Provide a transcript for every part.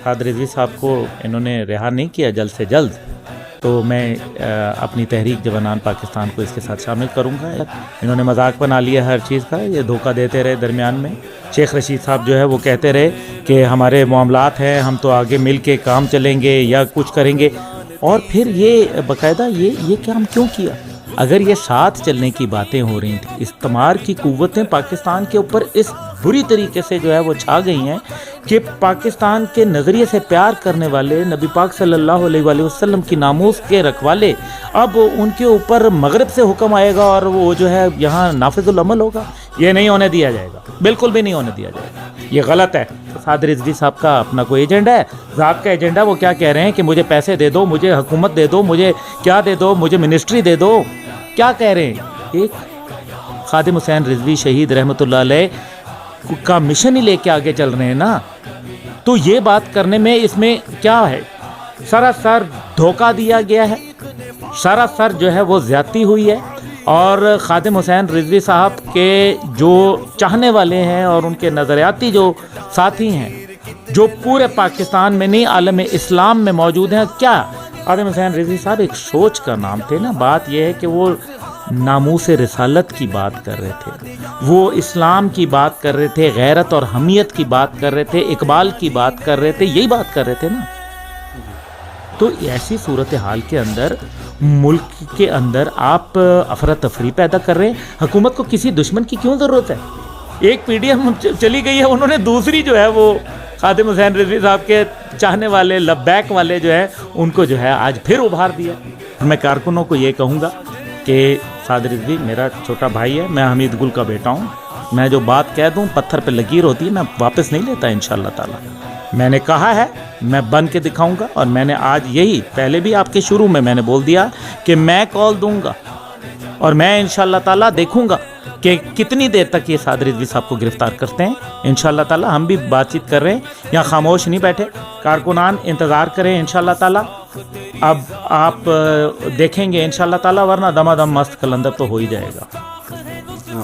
साद रिजवी साहब को इन्होंने रिहा नहीं किया जल्द से जल्द, तो मैं अपनी तहरीक जवानान पाकिस्तान को इसके साथ शामिल करूँगा। इन्होंने मजाक बना लिया हर चीज़ का, ये धोखा देते रहे दरमियान में। शेख रशीद साहब जो है वो कहते रहे कि हमारे मामलात हैं, हम तो आगे मिल के काम चलेंगे या कुछ करेंगे, और फिर ये बाकायदा ये काम क्यों किया? अगर ये साथ चलने की बातें हो रही थी, इस्तेमार की कुव्वतें पाकिस्तान के ऊपर इस बुरी तरीके से जो है वो छा गई हैं कि पाकिस्तान के नज़रिए से प्यार करने वाले नबी पाक सल्लल्लाहु अलैहि वसल्लम की नामूस के रखवाले, अब उनके ऊपर मगरिब से हुक्म आएगा और वो जो है यहाँ नाफिजुल अमल होगा। ये नहीं होने दिया जाएगा, बिल्कुल भी नहीं होने दिया जाएगा, ये गलत है। साद रिजवी साहब का अपना कोई एजेंडा है, ज़ात का एजेंडा। वो क्या कह रहे हैं कि मुझे पैसे दे दो, मुझे हुकूमत दे दो, मुझे क्या दे दो, मुझे मिनिस्ट्री दे दो, क्या कह रहे हैं? एक खादिम हुसैन रिजवी शहीद रहमतुल्लाह अलैह का मिशन ही लेके आगे चल रहे हैं ना, तो ये बात करने में इसमें क्या है? सरासर धोखा दिया गया है, सरासर जो है वो ज़्यादती हुई है। और खादिम हुसैन रिजवी साहब के जो चाहने वाले हैं और उनके नज़रियाती जो साथी हैं, जो पूरे पाकिस्तान में नहीं आलम इस्लाम में मौजूद हैं, क्या खादिम हुसैन रिजवी साहब एक सोच का नाम थे ना। बात यह है कि वो नामूस रिसालत की बात कर रहे थे, वो इस्लाम की बात कर रहे थे, गैरत और हमियत की बात कर रहे थे, इकबाल की बात कर रहे थे, यही बात कर रहे थे ना। तो ऐसी सूरत हाल के अंदर, मुल्क के अंदर आप अफरा तफरी पैदा कर रहे हैं। हुकूमत को किसी दुश्मन की क्यों ज़रूरत है? एक पीडीएम चली गई है, उन्होंने दूसरी जो है वो खादिम हुसैन रिजवी साहब के चाहने वाले लब्बैक वाले जो है उनको जो है आज फिर उभार दिया। मैं कारकुनों को ये कहूँगा कि साद रिजवी मेरा छोटा भाई है, मैं हमीद गुल का बेटा हूँ, मैं जो बात कह दूँ पत्थर पे लकीर होती है, मैं वापस नहीं लेता इंशाअल्लाह ताला। मैंने कहा है, मैं बन के दिखाऊंगा, और मैंने आज यही पहले भी आपके शुरू में मैंने बोल दिया कि मैं कॉल दूंगा, और मैं इंशाअल्लाह ताला देखूंगा कि कितनी देर तक ये साद रिजवी साहब को गिरफ्तार करते हैं। इंशाअल्लाह ताला हम भी बातचीत कर रहे हैं, यहाँ खामोश नहीं बैठे, कारकुनान इंतज़ार करें इंशाअल्लाह ताला। अब आप देखेंगे इंशाअल्लाह ताला, वरना दमादम मस्त कलंदर तो हो ही जाएगा।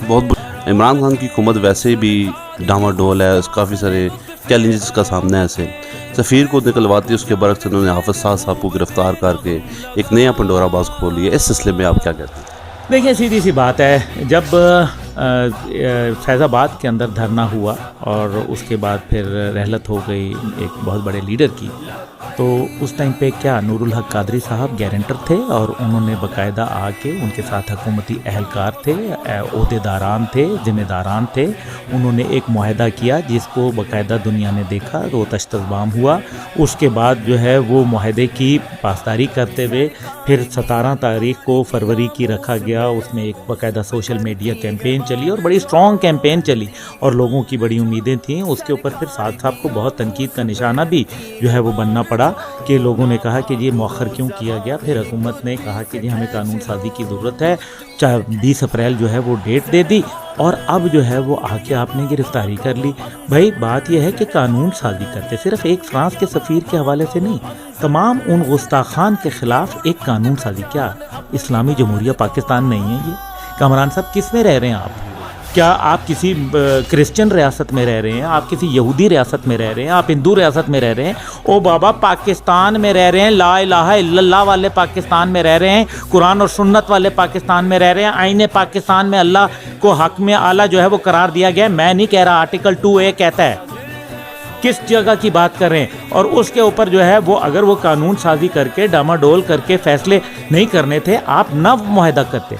बहुत इमरान खान की हुकूमत वैसे भी डामाडोल है, काफ़ी सारे चैलेंजेस का सामना है। ऐसे सफ़ीर को निकलवाते उसके बरक्स उन्होंने हाफिज़ साद साहब को गिरफ़्तार करके एक नया पंडोरा बाज़ खोल लिया। इस सिलसिले में आप क्या कहते हैं? देखिए, सीधी सी बात है, जब फैज़ाबाद के अंदर धरना हुआ और उसके बाद फिर रहलत हो गई एक बहुत बड़े लीडर की, तो उस टाइम पे क्या नूरुल हक कादरी साहब गारंटर थे, और उन्होंने बाकायदा आके उनके साथ हुकूमती अहलकार थे, ओहदेदारान थे, ज़िम्मेदारान थे, उन्होंने एक मुआहदा किया जिसको बाकायदा दुनिया ने देखा, तो तश्तज़बाम हुआ। उसके बाद जो है वो मुआहदे की पासदारी करते हुए फिर 17 तारीख को फरवरी की रखा गया, उसमें एक बाकायदा सोशल मीडिया कैंपेन चली और बड़ी स्ट्रॉन्ग कैंपेन चली, और लोगों की बड़ी उम्मीदें थीं। उसके ऊपर फिर साद साहब को बहुत तनकीद का निशाना भी जो है वो बनना पड़ा कि लोगों ने कहा कि ये मौखर क्यों किया गया। फिर हुकूमत ने कहा कि जी हमें कानून साजी की ज़रूरत है, 20 अप्रैल जो है वो डेट दे दी, और अब जो है वो आके आपने गिरफ्तारी कर ली। भाई बात यह है कि कानून साजी करते सिर्फ एक फ्रांस के सफ़ीर के हवाले से नहीं, तमाम उन गुस्ताखान के ख़िलाफ़ एक कानून साजी। क्या इस्लामी जमहूरिया पाकिस्तान नहीं है ये? कामरान साहब, किस में रह रहे हैं आप? क्या आप किसी क्रिश्चियन रियासत में रह रहे हैं? आप किसी यहूदी रियासत में रह रहे हैं? आप हिंदू रियासत में रह रहे हैं? ओ बाबा, पाकिस्तान में रह रहे हैं, ला इलाहा इल्लल्लाह वाले पाकिस्तान में रह रहे हैं, कुरान और सुन्नत वाले पाकिस्तान में रह रहे हैं। आईने पाकिस्तान में अल्लाह को हक में आला जो है वो करार दिया गया है। मैं नहीं कह रहा, आर्टिकल 2A कहता है। किस जगह की बात कर रहे हैं? और उसके ऊपर जो है वो अगर वो कानून साजी करके डामाडोल करके फैसले नहीं करने थे, आप नव मुआहदा करते।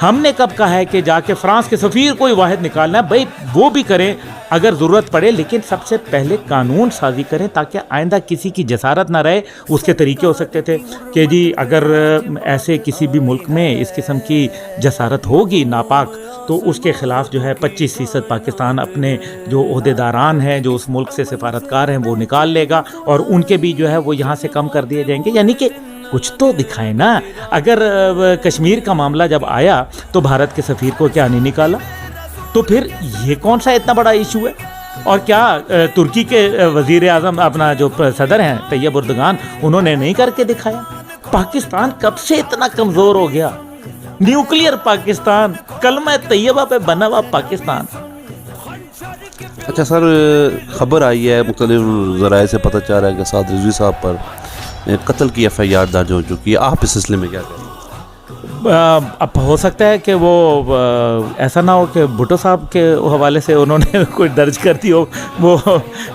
हमने कब कहा है कि जाके फ्रांस के सफ़ीर को ही वाहिद निकालना है? भाई वो भी करें अगर ज़रूरत पड़े, लेकिन सबसे पहले कानून साजी करें ताकि आइंदा किसी की जसारत ना रहे। उसके तरीके हो सकते थे कि जी अगर ऐसे किसी भी मुल्क में इस किस्म की जसारत होगी नापाक, तो उसके ख़िलाफ़ जो है 25% पाकिस्तान अपने जो ओहदेदारान हैं, जो उस मुल्क से सिफारतकार हैं, वो निकाल लेगा, और उनके भी जो है वो यहाँ से कम कर दिए जाएंगे। यानी कि कुछ तो दिखाए ना। अगर कश्मीर का मामला जब आया तो भारत के सफ़ीर को क्या नहीं निकाला? तो फिर ये कौन सा इतना बड़ा इशू है? और क्या तुर्की के वज़ीर आज़म अपना जो सदर हैं तैयब एर्दोगान, उन्होंने नहीं करके दिखाया? पाकिस्तान कब से इतना कमज़ोर हो गया? न्यूक्लियर पाकिस्तान, कलमा तैयबा पे बना हुआ पाकिस्तान। اچھا سر، خبر آئی ہے مختلف ذرائع سے پتہ چل رہا ہے کہ سعد رضوی صاحب پر قتل کی FIR درج ہو چکی ہے، آپ اس سلسلے میں کیا کہیں گے؟ اب ہو سکتا ہے کہ وہ ایسا نہ ہو کہ بھٹو صاحب کے حوالے سے انہوں نے کوئی درج کر دی ہو، وہ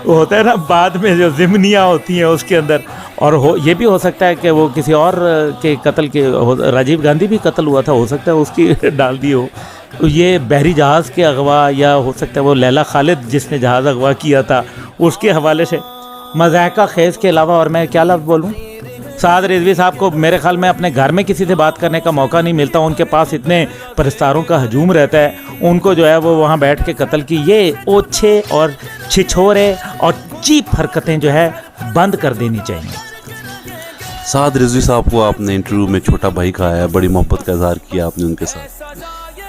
ہوتا ہے نا بعد میں جو ضمنیاں ہوتی ہیں اس کے اندر، اور یہ بھی ہو سکتا ہے کہ وہ کسی اور کے قتل کے، راجیو گاندھی بھی قتل ہوا تھا، ہو سکتا ہے اس کی ڈال دی ہو، یہ بحری جہاز کے اغوا، یا ہو سکتا ہے وہ لیلا خالد جس نے جہاز اغوا کیا تھا اس کے حوالے سے مذائقہ خیز کے علاوہ اور میں کیا لفظ بولوں. سعد رضوی صاحب کو میرے خیال میں اپنے گھر میں کسی سے بات کرنے کا موقع نہیں ملتا، ان کے پاس اتنے پرستاروں کا ہجوم رہتا ہے، ان کو جو ہے وہ وہاں بیٹھ کے قتل کی یہ اوچھے اور چھچھورے اور چیپ حرکتیں جو ہے بند کر دینی چاہیے. سعد رضوی صاحب کو آپ نے انٹرویو میں چھوٹا بھائی کہا ہے، بڑی محبت کا اظہار کیا آپ نے ان کے ساتھ.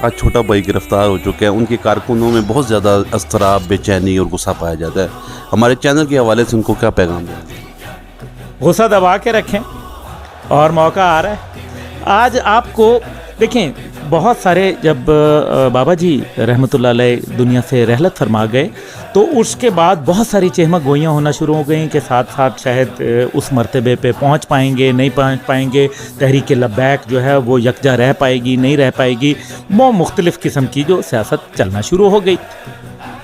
آج چھوٹا بھائی گرفتار ہو چکے ہیں، ان کے کارکنوں میں بہت زیادہ اضطراب، بے چینی اور غصہ پایا جاتا ہے. ہمارے چینل کے حوالے سے ان کو کیا پیغام دیں؟ غصہ دبا کے رکھیں، اور موقع آ رہا ہے. آج آپ کو دیکھیں، بہت سارے جب بابا جی رحمۃ اللہ علیہ دنیا سے رحلت فرما گئے تو اس کے بعد بہت ساری چہمہ گوئیاں ہونا شروع ہو گئیں کہ ساتھ ساتھ شاید اس مرتبے پہ پہنچ پائیں گے نہیں پہنچ پائیں گے، تحریک لبیک جو ہے وہ یکجا رہ پائے گی نہیں رہ پائے گی، وہ مختلف قسم کی جو سیاست چلنا شروع ہو گئی.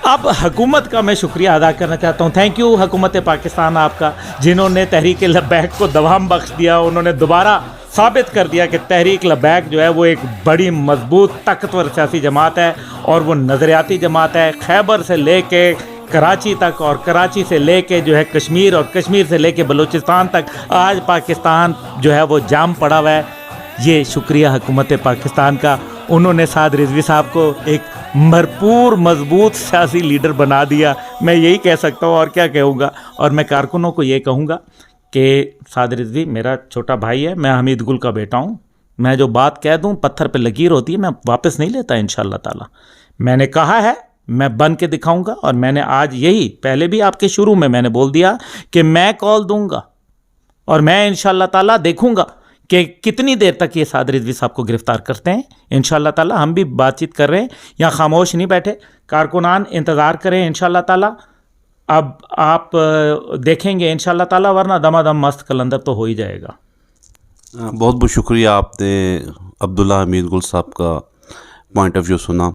اب حکومت کا میں شکریہ ادا کرنا چاہتا ہوں. تھینک یو حکومت پاکستان آپ کا، جنہوں نے تحریک لبیک کو دوام بخش دیا. انہوں نے دوبارہ ثابت کر دیا کہ تحریک لبیک جو ہے وہ ایک بڑی مضبوط طاقتور سیاسی جماعت ہے، اور وہ نظریاتی جماعت ہے. خیبر سے لے کے کراچی تک، اور کراچی سے لے کے جو ہے کشمیر، اور کشمیر سے لے کے بلوچستان تک آج پاکستان جو ہے وہ جام پڑا ہوا ہے. یہ شکریہ حکومت پاکستان کا. انہوں نے سعد رضوی صاحب کو ایک بھرپور مضبوط سیاسی لیڈر بنا دیا. میں یہی کہہ سکتا ہوں، اور کیا کہوں گا. اور میں کارکنوں کو یہ کہوں گا کہ سعد رضوی میرا چھوٹا بھائی ہے، میں حمید گل کا بیٹا ہوں. میں جو بات کہہ دوں پتھر پہ لکیر ہوتی ہے، میں واپس نہیں لیتا انشاءاللہ تعالی. میں نے کہا ہے، میں بن کے دکھاؤں گا. اور میں نے آج یہی پہلے بھی آپ کے شروع میں نے بول دیا کہ میں کال دوں گا، اور میں انشاءاللہ تعالی دیکھوں گا کہ کتنی دیر تک یہ سعد رضوی صاحب کو گرفتار کرتے ہیں. انشاءاللہ تعالی ہم بھی بات چیت کر رہے ہیں، یا خاموش نہیں بیٹھے. کارکنان انتظار کریں انشاءاللہ تعالی. اب آپ دیکھیں گے انشاءاللہ تعالی، ورنہ دما دم مست کلندر تو ہو ہی جائے گا. بہت بہت شکریہ، آپ نے عبداللہ حمید گل صاحب کا پوائنٹ آف ویو سنا.